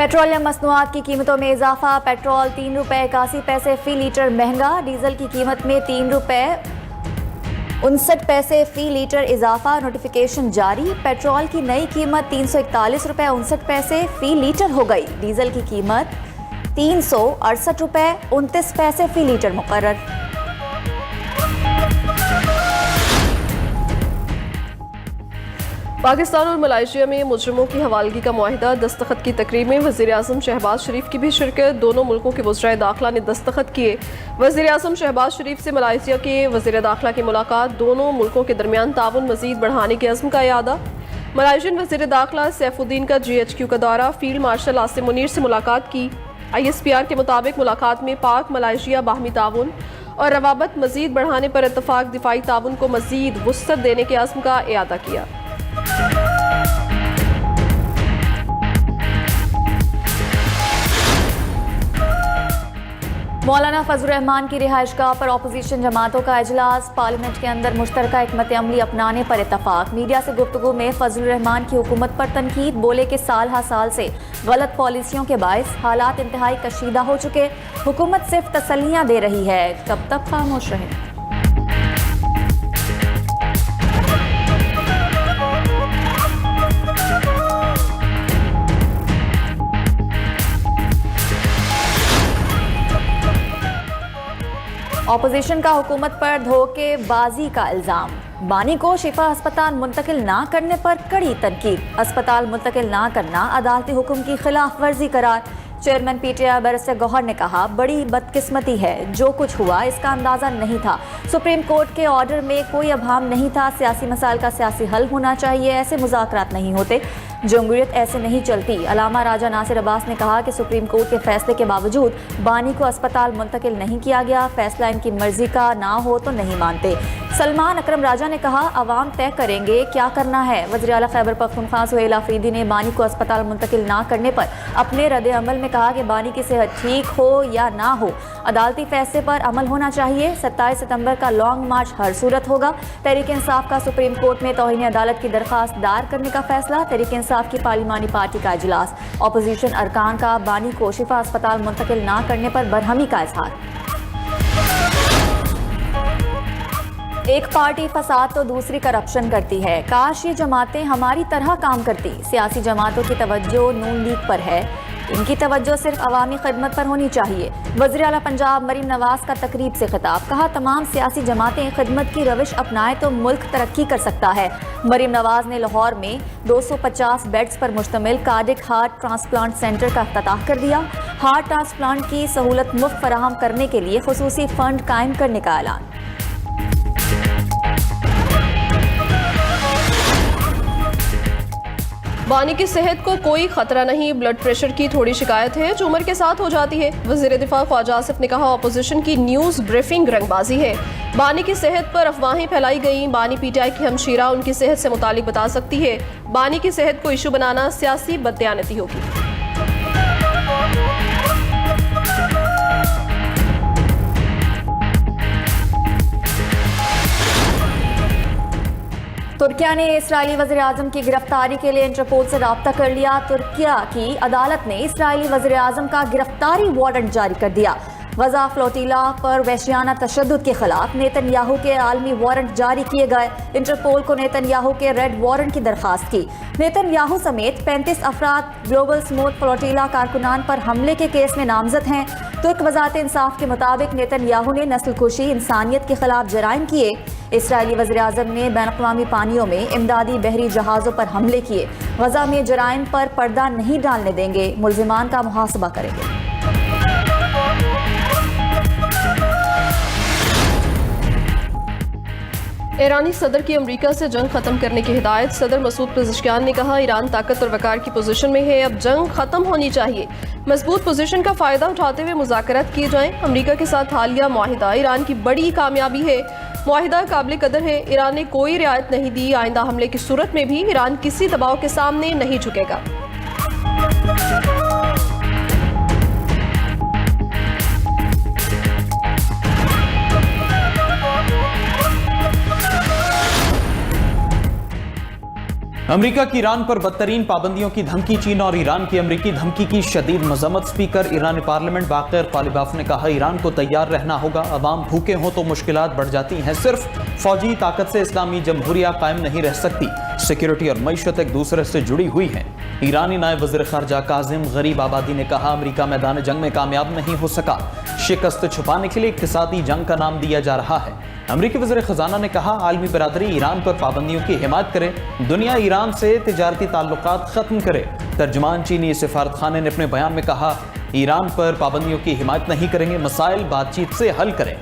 Petroleum मसनूआत की कीमतों में इजाफा। पेट्रोल 3 रुपये 81 पैसे फी लीटर महंगा। डीजल की कीमत में 3 रुपये 59 पैसे फी लीटर इजाफा। नोटिफिकेशन जारी। पेट्रोल की नई कीमत 341 रुपये 59 पैसे फी लीटर हो गई। डीजल की कीमत 368 रुपये 29 पैसे फी लीटर मुकर्रर। पाकिस्तान और मलाइशिया में मुजरिमों की हवालगी का मुआहिदा। दस्तखत की तकरीब में वज़ीर-ए-आज़म शहबाज शरीफ की भी शिरकत। दोनों मुल्कों के वज़ीर दाखिला ने दस्तखत किए। वज़ीर-ए-आज़म शहबाज शरीफ से मलाइशिया के वज़ीर दाखिला की मुलाकात। दोनों मुल्कों के दरमियान ताउन मज़ीद बढ़ाने के अज़्म का इरादा। मलाइशियन वज़ीर दाखिला सैफुद्दीन का GHQ का दौरा। फील्ड मार्शल आसिम मुनीर से मुलाकात की। ISPR के मुताबिक मुलाकात में पाक मलाइशिया बाहमी ताउन और रवाबत मज़ीद बढ़ाने पर इत्तफाक। दिफाई ताउन को मज़ीद वुसअत देने के अज़्म का इरादा किया। मौलाना फजल रहमान की रिहाइशगाह पर अपोजिशन जमातों का इजलास। पार्लियामेंट के अंदर मुश्तरका हिकमत अमली अपनाने पर इत्तफाक। मीडिया से गुफ्तगू में फजल रहमान की हुकूमत पर तनकीद। बोले कि साल हा साल से गलत पॉलिसियों के बायस हालात इंतहाई कशीदा हो चुके। हुकूमत सिर्फ तसल्लियां दे रही है, कब तक खामोश रहे। ऑपोजिशन का हुकूमत पर धोखेबाजी का इल्जाम। बानी को शिफा अस्पताल मुंतकिल ना करने पर कड़ी तनकीद। अस्पताल मुंतकिल ना करना अदालती हुक्म की खिलाफ वर्जी करार। चेयरमैन PTI बैरिस्टर गौहर ने कहा, बड़ी बदकिस्मती है, जो कुछ हुआ इसका अंदाजा नहीं था। सुप्रीम कोर्ट के ऑर्डर में कोई अभाम नहीं था। सियासी मसाइल का सियासी हल होना चाहिए, ऐसे मुज़ाकरात नहीं होते। जमहूरियत ऐसे नहीं चलती। अलामा राजा नासिर अब्बास ने कहा कि सुप्रीम कोर्ट के फैसले के बावजूद बानी को अस्पताल मुंतकिल नहीं किया गया। फैसला इनकी मर्जी का ना हो तो नहीं मानते। सलमान अकरम राजा ने कहा, अवाम तय करेंगे क्या करना है। वज़ीर आला खैबर पख्तूनख्वा सुहेल आफरीदी ने बानी को अस्पताल मुंतकिल ना करने पर अपने रद्द अमल में कहा कि बानी की सेहत ठीक हो या ना हो, अदालती फैसले पर अमल होना चाहिए। 27 सितंबर का लॉन्ग मार्च हर सूरत होगा। तहरीक इंसाफ का सुप्रीम कोर्ट में तौहीन अदालत की दरख्वास्त दायर करने का फैसला। तहरीक इंसाफ की पार्लिमानी पार्टी का इजलास। ऑपोजिशन अरकान का बानी को शिफा अस्पताल मुंतकिल ना करने पर बरहमी का इजहार। एक पार्टी फसाद तो दूसरी करप्शन करती है। काश ये जमातें हमारी तरह काम करती। सियासी जमातों की तवज्जो नून लीग पर है, इनकी तवज्जो सिर्फ अवामी खिदमत पर होनी चाहिए। वज़ीर आला पंजाब मरीम नवाज का तकरीब से खिताब। कहा, तमाम सियासी जमातें खिदमत की रविश अपनाएं तो मुल्क तरक्की कर सकता है। मरीम नवाज ने लाहौर में 250 बेड्स पर मुश्तमिल कार्डिक हार्ट ट्रांसप्लांट सेंटर का इफ्तिताह कर दिया। हार्ट ट्रांसप्लांट की सहूलत मुफ्त फराहम करने के लिए खुसूसी फंड कायम करने का ऐलान। बानी की सेहत को कोई खतरा नहीं। ब्लड प्रेशर की थोड़ी शिकायत है जो उम्र के साथ हो जाती है। वज़ीर दिफा ख्वाजा आसिफ ने कहा, अपोजिशन की न्यूज़ ब्रीफिंग रंगबाजी है। बानी की सेहत पर अफवाहें फैलाई गई। बानी PTI की हमशीरा उनकी सेहत से मुतालिक बता सकती है। बानी की सेहत को इशू बनाना सियासी बददियानती होगी। तुर्किया ने इस्राएली वज़ीर आज़म की गिरफ्तारी के लिए इंटरपोल से राब्ता कर लिया। तुर्किया की अदालत ने इस्राएली वज़ीर आज़म का गिरफ्तारी वारंट जारी कर दिया। गजा फ्लोटिला पर वहशियाना तशद्दुद के खिलाफ नेतन्याहू के आलमी वारंट जारी किए गए। इंटरपोल को नेतन्याहू के रेड वारंट की दरखास्त की। नेतन्याहू समेत 35 अफराद ग्लोबल स्मूथ फ्लोटिला कारकुनान पर हमले के केस में नामजद हैं। तुर्क वज़ारत इंसाफ के मुताबिक नेतन्याहू ने नस्लकुशी, इंसानियत के खिलाफ जराइम किए। इस्राएली वज़ीर आज़म ने बैनुल-अक़वामी पानियों में इमदादी बहरी जहाज़ों पर हमले किए। गजा में जराइम पर पर्दा नहीं डालने देंगे, मुल्ज़िमान का मुहासबा करेंगे। ईरानी सदर की अमरीका से जंग खत्म करने की हिदायत। सदर मसूद पेज़ेश्कियान ने कहा, ईरान ताकत और वक़ार की पोजीशन में है, अब जंग खत्म होनी चाहिए। मजबूत पोजीशन का फ़ायदा उठाते हुए मुज़ाकरात किए जाएं। अमरीका के साथ हालिया मुआहिदा ईरान की बड़ी कामयाबी है। मुआहिदा काबिल कदर है। ईरान ने कोई रियायत नहीं दी। आइंदा हमले की सूरत में भी ईरान किसी दबाव के सामने नहीं झुकेगा। अमेरिका की ईरान पर बदतरीन पाबंदियों की धमकी। चीन और ईरान की अमेरिकी धमकी की शदीद मजम्मत। स्पीकर ईरानी पार्लियामेंट बाक़िर कालिबाफ ने कहा, ईरान को तैयार रहना होगा। अवाम भूखे हों तो मुश्किलात बढ़ जाती हैं। सिर्फ फौजी ताकत से इस्लामी जमहूरिया कायम नहीं रह सकती। सिक्योरिटी और मईशत एक दूसरे से जुड़ी हुई हैं। ईरानी नायब वज़ीर ख़ारजा काज़िम गरीब आबादी ने कहा, अमेरिका मैदान जंग में कामयाब नहीं हो सका। शिकस्त छुपाने के लिए इक़्तिसादी जंग का नाम दिया जा रहा है। अमेरिकी वज़ीर ख़ज़ाना ने कहा, आलमी बरादरी ईरान पर पाबंदियों की हिमायत करे। दुनिया ईरान से तिजारती ताल्लुकात ख़त्म करे। तर्जुमान चीनी सफारत खाने ने अपने बयान में कहा, ईरान पर पाबंदियों की हिमायत नहीं करेंगे, मसाइल बातचीत से हल करें।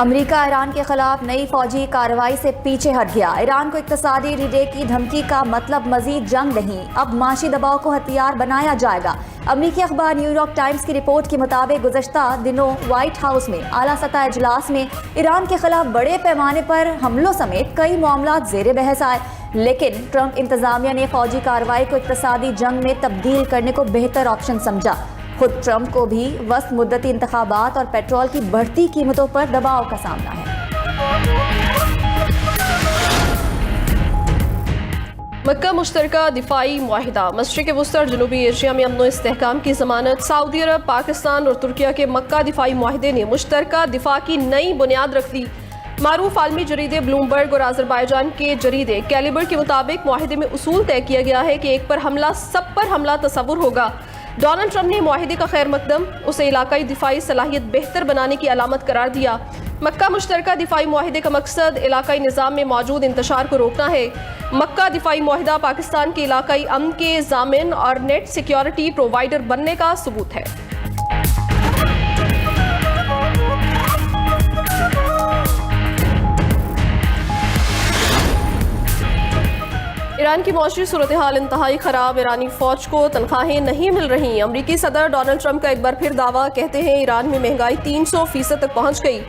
अमेरिका ईरान के खिलाफ नई फौजी कार्रवाई से पीछे हट गया। ईरान को इक्तसादी डी-डे की धमकी का मतलब मजीद जंग नहीं, अब माशी दबाव को हथियार बनाया जाएगा। अमेरिकी अखबार न्यूयॉर्क टाइम्स की रिपोर्ट के मुताबिक गुज़श्ता दिनों व्हाइट हाउस में आला सतह इजलास में ईरान के खिलाफ बड़े पैमाने पर हमलों समेत कई मामला ज़ेर बहस आए, लेकिन ट्रंप इंतजामिया ने फौजी कार्रवाई को इक्तसादी जंग में तब्दील करने को बेहतर ऑप्शन समझा। खुद ट्रंप को भी वस्त मुद्दती इंतखाबात और पेट्रोल की बढ़ती कीमतों पर दबाव का सामना है। मक्का मुश्तरका दिफाई मुआहिदा। मशरिक़ वस्ती और जनूबी एशिया में अमन व इस्तेहकाम की ज़मानत। सऊदी अरब, पाकिस्तान और तुर्किया के मक्का दिफाई मुआहिदे ने मुश्तरका दिफा की नई बुनियाद रख दी। मारूफ आलमी जरीदे ब्लूमबर्ग और आज़रबाईजान के जरीदे कैलिबर के मुताबिक मुआहिदे में उसूल तय किया गया है कि एक पर हमला सब पर हमला तस्वुर होगा। डोनाल्ड ट्रंप ने मुआहिदे का खैर मकदम उसे इलाकाई दिफाई सलाहियत बेहतर बनाने की अलामत करार दिया। मक्का मुश्तरका दिफाई मुआहिदे का मकसद इलाकाई निज़ाम में मौजूद इंतशार को रोकना है। मक्का दिफाई मुआहिदा पाकिस्तान के इलाकाई अमन के ज़ामिन और नेट सिक्योरिटी प्रोवाइडर बनने का सबूत है। ईरान की मौसमी सूरत हाल इंतहाई ख़राब। ईरानी फ़ौज को तनख्वाहें नहीं मिल रही। अमरीकी सदर डोनाल्ड ट्रंप का एक बार फिर दावा, कहते हैं ईरान में महंगाई 300% तक पहुँच गई।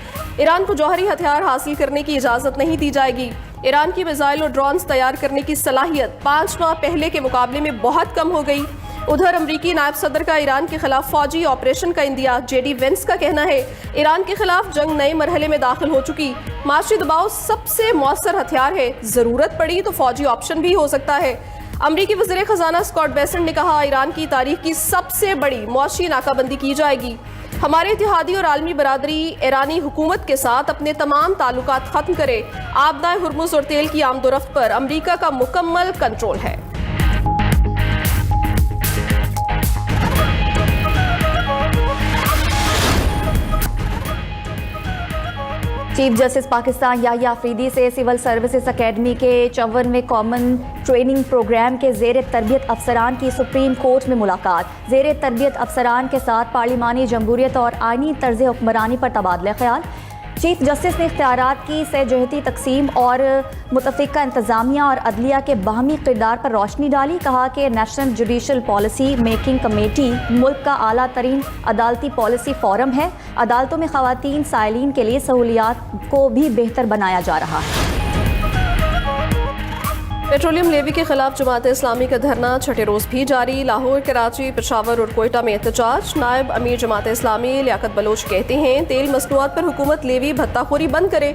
ईरान को जौहरी हथियार हासिल करने की इजाज़त नहीं दी जाएगी। ईरान की मिसाइल और ड्रोन्स तैयार करने की सलाहियत 5 माह पहले के मुकाबले में बहुत कम हो गई। उधर अमरीकी नायब सदर का ईरान के खिलाफ फौजी ऑपरेशन का इंदिया। जेडी वेंस का कहना है, ईरान के खिलाफ जंग नए मरहले में दाखिल हो चुकी। माशी दबाव सबसे मौसर हथियार है, जरूरत पड़ी तो फौजी ऑप्शन भी हो सकता है। अमरीकी वज़ीर ख़ज़ाना स्कॉट बेसेंट ने कहा, ईरान की तारीख की सबसे बड़ी मौशी नाकाबंदी की जाएगी। हमारे इत्तेहादी और आलमी बरादरी ईरानी हुकूमत के साथ अपने तमाम ताल्लुकात ख़त्म करे। आबदाए हुर्मुज़ और तेल की आमदोरफ्त पर अमरीका का मुकम्मल कंट्रोल है। चीफ जस्टिस पाकिस्तान याहिया अफरीदी से सिविल सर्विसेज अकेडमी के 54वें कॉमन ट्रेनिंग प्रोग्राम के ज़ेर तरबियत अफसरान की सुप्रीम कोर्ट में मुलाकात। ज़ेर तरबियत अफसरान के साथ पार्लिमानी जमहूरियत और आइनी तर्ज हुक्मरानी पर तबादला ख्याल। चीफ जस्टिस ने इख्तियारात की सहजहती तकसीम और मुतफ़िका इंतज़ामिया और अदलिया के बाहमी किरदार पर रोशनी डाली। कहा कि national judicial policy making committee मुल्क का आला तरीन अदालती पॉलिसी फोरम है। अदालतों में ख़वातीन साइलिन के लिए सहूलियात को भी बेहतर बनाया जा रहा है। पेट्रोलियम लेवी के खिलाफ जमात इस्लामी का धरना छठे रोज भी जारी। लाहौर, कराची, पेशावर और कोयटा में एहतजाज। नायब अमीर जमात इस्लामी लियाकत बलोच कहते हैं, तेल मसनूआत पर हुकूमत लेवी भत्ताखोरी बंद करे।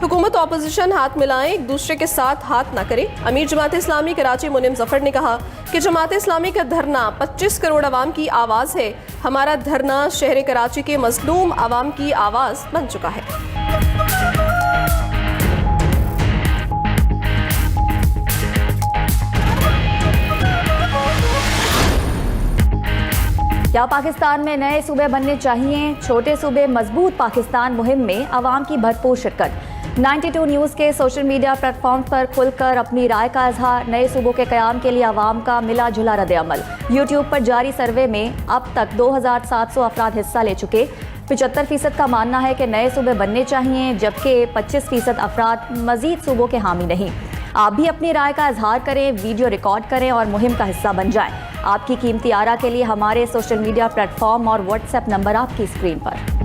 हुकूमत ऑपोजिशन हाथ मिलाएं, एक दूसरे के साथ हाथ ना करे। अमीर जमात इस्लामी कराची मुनिम जफर ने कहा कि जमात इस्लामी का धरना 25 करोड़ आवाम की आवाज़ है। हमारा धरना शहर कराची के मजलूम आवाम की आवाज़ बन चुका है। क्या पाकिस्तान में नए सूबे बनने चाहिए? छोटे सूबे मजबूत पाकिस्तान मुहिम में आवाम की भरपूर शिरकत। 92 न्यूज़ के सोशल मीडिया प्लेटफॉर्म पर खुलकर अपनी राय का इजहार। नए सूबों के क़याम के लिए आवाम का मिला जुला रद्द-ए-अमल। यूट्यूब पर जारी सर्वे में अब तक 2700 अफराद हिस्सा ले चुके। 75% का मानना है कि नए सूबे बनने चाहिए, जबकि 25% अफराद मजीद सूबों के हामी नहीं। आप भी अपनी राय का इजहार करें, वीडियो रिकॉर्ड करें और मुहिम का हिस्सा बन जाएं। आपकी कीमती आरा के लिए हमारे सोशल मीडिया प्लेटफॉर्म और व्हाट्सएप नंबर आपकी स्क्रीन पर।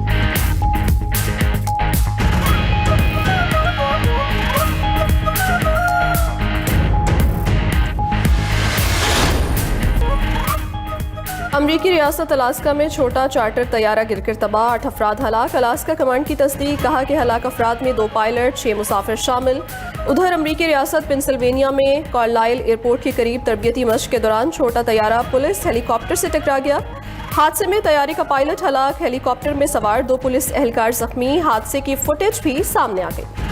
अमरीकी रियासत अलास्का में छोटा चार्टर तैयारा गिरकर तबाह, 8 अफराद हलाक। अलास्का कमांड की तस्दीक, कहा कि हलाक अफराद में 2 पायलट 6 मुसाफिर शामिल। उधर अमरीकी रियासत पेंसिल्वेनिया में कार्लाइल एयरपोर्ट के करीब तरबियती मश्क के दौरान छोटा तैयारा पुलिस हेलीकॉप्टर से टकरा गया। हादसे में तैयारे का पायलट हलाक, हेलीकॉप्टर में सवार 2 पुलिस एहलकार जख्मी। हादसे की फुटेज भी सामने आ गई।